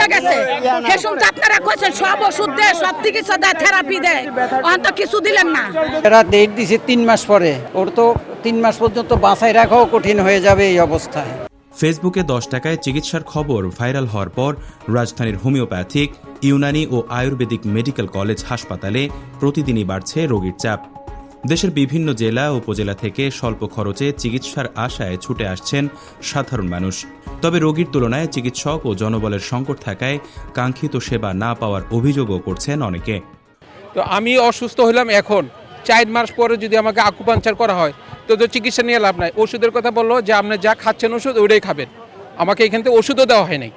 ফুলে গেছে। হেসুন তো আপনারা কইছেন সব ওষুধ দেয়, সব চিকিৎসা দেয়, থেরাপি দেয়, অন্ত কিছু দিলেন না। এরা ডেট দিছে 3 মাস পরে, ওর তো 3 মাস পর্যন্ত বাঁচাই রাখাও কঠিন হয়ে যাবে এই অবস্থায়। ফেসবুকে 10 টাকায় চিকিৎসার খবর ভাইরাল হওয়ার পর রাজধানীর হোমিওপ্যাথিক, ইউনানি ও আয়ুর্বেদিক মেডিকেল কলেজ হাসপাতালে প্রতিদিনই বাড়ছে রোগীর চাপ। দেশের বিভিন্ন জেলা ও উপজেলা থেকে স্বল্প খরচে চিকিৎসার আশায় ছুটে আসছেন সাধারণ মানুষ। তবে রোগীর তুলনায় চিকিৎসক ও জনবলের সংকট থাকায় কাঙ্ক্ষিত সেবা না পাওয়ার অভিযোগও করছেন অনেকে। তো আমি অসুস্থ হলাম, এখন 4 মাস পরে যদি আমাকে আকুপাঞ্চার করা হয় তো চিকিৎসা নিয়ে লাভ নাই। ওষুধের কথা বললো যে আপনি যা খাচ্ছেন ওষুধ ওইটাই খাবেন, আমাকে এখান থেকে ওষুধও দেওয়া হয় নাই।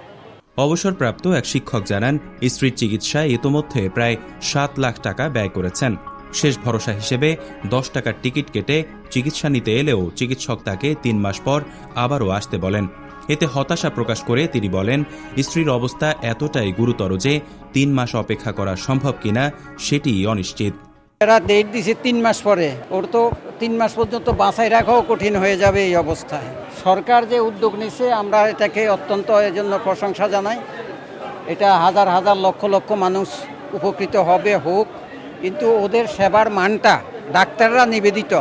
অবসরপ্রাপ্ত এক শিক্ষক জানান, স্ত্রীর চিকিৎসায় ইতোমধ্যে প্রায় 7 লাখ টাকা ব্যয় করেছেন। শেষ ভরসা হিসেবে 10 টাকার টিকিট কেটে চিকিৎসা নিতে এলেও চিকিৎসক তাকে 3 মাস পর আবারও আসতে বলেন। এতে হতাশা প্রকাশ করে তিনি বলেন, স্ত্রীর অবস্থা এতটাই গুরুতর যে 3 মাস অপেক্ষা করা সম্ভব কিনা সেটিই অনিশ্চিত। এরা ডেট দিছে 3 মাস পরে, ওর তো 3 মাস পর্যন্ত বাঁচাই রাখাও কঠিন হয়ে যাবে এই অবস্থায়। সরকার যে উদ্যোগ নিচ্ছে আমরা এটাকে অত্যন্ত এজন্য প্রশংসা জানাই। এটা হাজার হাজার লক্ষ লক্ষ মানুষ উপকৃত হবে, হোক, কিন্তু ওদের সেবার মানটা ডাক্তাররা নিবেদিত,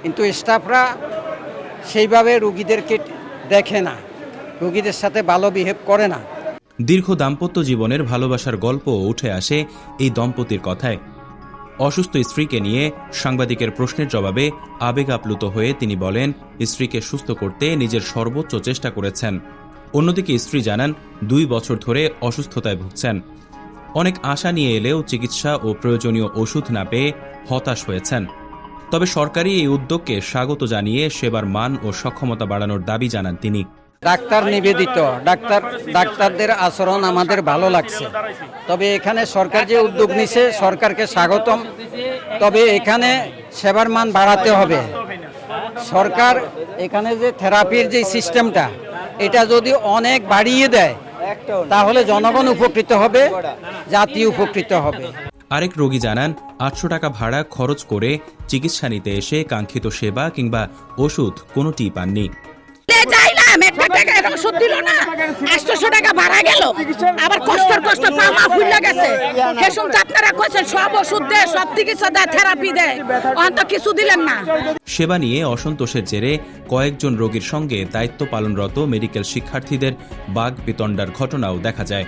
কিন্তু স্টাফরা সেইভাবে রুগীদেরকে দেখে না, রুগীদের সাথে ভালো বিহেভ করে না। দীর্ঘ দাম্পত্য জীবনের ভালোবাসার গল্প উঠে আসে এই দম্পতির কথায়। অসুস্থ স্ত্রীকে নিয়ে সাংবাদিকের প্রশ্নের জবাবে আবেগ আপ্লুত হয়ে তিনি বলেন, স্ত্রীকে সুস্থ করতে নিজের সর্বোচ্চ চেষ্টা করেছেন। অন্যদিকে স্ত্রী জানান, 2 বছর ধরে অসুস্থতায় ভুগছেন। অনেক আশা নিয়ে এলেও চিকিৎসা ও প্রয়োজনীয় ওষুধ না পেয়ে হতাশ হয়েছেন। তবে সরকারি এই উদ্যোগকে স্বাগত জানিয়ে সেবার মান ও সক্ষমতা বাড়ানোর দাবি জানান তিনি। ডাক্তার নিবেদিত, ডাক্তারদের আচরণ আমাদের ভালো লাগছে। তবে এখানে সরকার যে উদ্যোগ নিছে সরকারকে স্বাগতম। তবে এখানে সেবার মান বাড়াতে হবে। সরকার এখানে যে থেরাপির যে সিস্টেমটা, এটা যদি অনেক বাড়িয়ে দেয় তাহলে জনগণ উপকৃত হবে, জাতি উপকৃত হবে। আরেক রোগী জানান, 800 টাকা ভাড়া খরচ করে চিকিৎসা নিতে এসে কাঙ্ক্ষিত সেবা কিংবা ওষুধ কোনোটিই পাননি। যাইলাম, একটা টাকা ওষুধ দিল না, 800 টাকা ভাড়া গেল, আবার কষ্ট পা মা ফুলে গেছে। হেসুন তো আপনারা কইছেন সব ওষুধ দেয়, সব চিকিৎসা দেয়, থেরাপি দেয়, অন্ত কিছু দিলেন না। সেবা নিয়ে অসন্তোষের জেরে কয়েকজন রোগীর সঙ্গে দায়িত্ব পালনরত মেডিকেল শিক্ষার্থীদের বাগ বিতণ্ডার ঘটনাও দেখা যায়।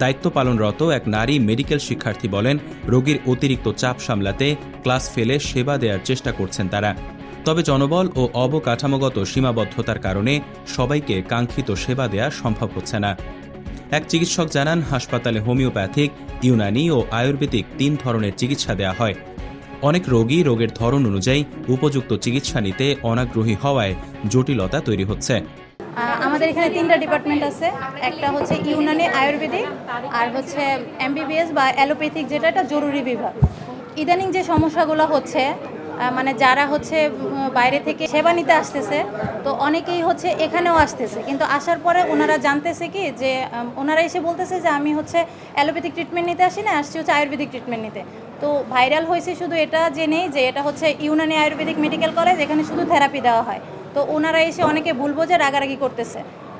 দায়িত্ব পালনরত এক নারী মেডিকেল শিক্ষার্থী বলেন, রোগীর অতিরিক্ত চাপ সামলাতে ক্লাস ফেলে সেবা দেওয়ার চেষ্টা করছেন তারা। তবে জনবল ও অবকাঠামোগত সীমাবদ্ধতার কারণে সবাইকে কাঙ্ক্ষিত সেবা দেয়া সম্ভব হচ্ছে না। এক চিকিৎসক জানান, হাসপাতালে হোমিওপ্যাথিক, ইউনানি ও আয়ুর্বেদিক 3 ধরনের চিকিৎসা দেয়া হয়। অনেক রোগী রোগের ধরন অনুযায়ী উপযুক্ত চিকিৎসা নিতে অনাগ্রহী হওয়ায় জটিলতা তৈরি হচ্ছে। আমাদের এখানে 3টা ডিপার্টমেন্ট আছে। একটা হচ্ছে ইউনানি আয়ুর্বেদিক, আর হচ্ছে এমবিবিএস বা অ্যালোপ্যাথিক, যেটা এটা জরুরি বিভাগ। ইদানিং যে সমস্যাগুলো হচ্ছে, মানে যারা হচ্ছে বাইরে থেকে সেবা নিতে আসতেছে, তো অনেকেই হচ্ছে এখানেও আসতেছে, কিন্তু আসার পরে ওনারা জানতেছে কি যে ওনারা এসে বলতেছে যে আমি হচ্ছে অ্যালোপ্যাথিক ট্রিটমেন্ট নিতে আসি না, আসছি হচ্ছে আয়ুর্বেদিক ট্রিটমেন্ট নিতে। তো ভাইরাল হয়েছে শুধু এটা জেনেই যে এটা হচ্ছে ইউনানি আয়ুর্বেদিক মেডিকেল কলেজ, এখানে শুধু থেরাপি দেওয়া হয়। তো ওনারা এসে অনেকে ভুল বোঝে রাগারাগি করতেছে।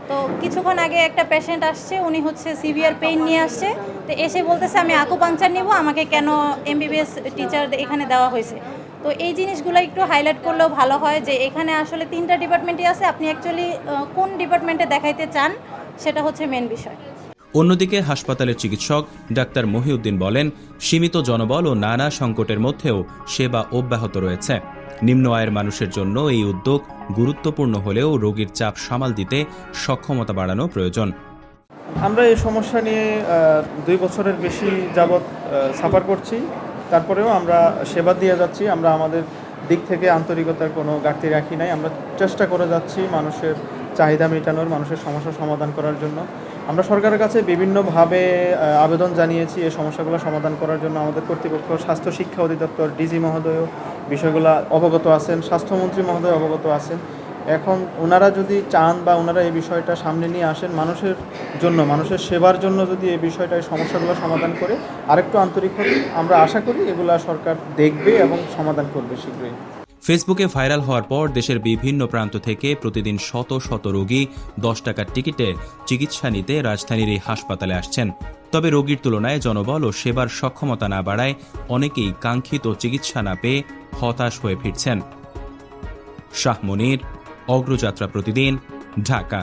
তো কিছুক্ষণ আগে একটা পেশেন্ট আসছে, উনি হচ্ছে সিভিয়ার পেইন নিয়ে আসছে, তো এসে বলতেছে আমি আকুপাংচার নিব, আমাকে কেন এমবিবিএস টিচার এখানে দেওয়া হয়েছে। তো এই জিনিসগুলো একটু হাইলাইট করলেও ভালো হয় যে এখানে আসলে 3টা ডিপার্টমেন্টই আছে, আপনি অ্যাকচুয়ালি কোন ডিপার্টমেন্টে দেখাইতে চান সেটা হচ্ছে মেন বিষয়। অন্যদিকে হাসপাতালের চিকিৎসক ডাক্তার মহিউদ্দিন বলেন, সীমিত জনবল ও নানা সংকটের মধ্যেও সেবা অব্যাহত রয়েছে। নিম্ন আয়ের মানুষের জন্য এই উদ্যোগ গুরুত্বপূর্ণ হলেও রোগীর চাপ সামাল দিতে সক্ষমতা বাড়ানো প্রয়োজন। আমরা এই সমস্যা নিয়ে 2 বছরের বেশি যাবৎ সাফার করছি, তারপরেও আমরা সেবা দিয়ে যাচ্ছি। আমরা আমাদের দিক থেকে আন্তরিকতার কোনো ঘাটতি রাখি নাই। আমরা চেষ্টা করে যাচ্ছি মানুষের চাহিদা মেটানোর, মানুষের সমস্যা সমাধান করার জন্য। আমরা সরকারের কাছে বিভিন্নভাবে আবেদন জানিয়েছি এই সমস্যাগুলো সমাধান করার জন্য। আমাদের কর্তৃপক্ষ, স্বাস্থ্য শিক্ষা অধিদপ্তর, ডিজি মহোদয়ও বিষয়গুলো অবগত আছেন, স্বাস্থ্যমন্ত্রী মহোদয় অবগত আছেন। এখন ওনারা যদি চান বা ওনারা এই বিষয়টা সামনে নিয়ে আসেন, মানুষের জন্য, মানুষের সেবার জন্য যদি এই বিষয়টা, এই সমস্যাগুলো সমাধান করে আরেকটু আন্তরিক হবে, আমরা আশা করি এগুলা সরকার দেখবে এবং সমাধান করবে শীঘ্রই। ফেসবুকে ভাইরাল হওয়ার পর দেশের বিভিন্ন প্রান্ত থেকে প্রতিদিন শত শত রোগী 10 টাকার টিকিটে চিকিৎসা নিতে রাজধানীর এই হাসপাতালে আসছেন। তবে রোগীর তুলনায় জনবল ও সেবার সক্ষমতা না বাড়ায় অনেকেই কাঙ্ক্ষিত চিকিৎসা না পেয়ে হতাশ হয়ে ফিরছেন। শাহ মনির, অগ্রযাত্রা প্রতিদিন, ঢাকা।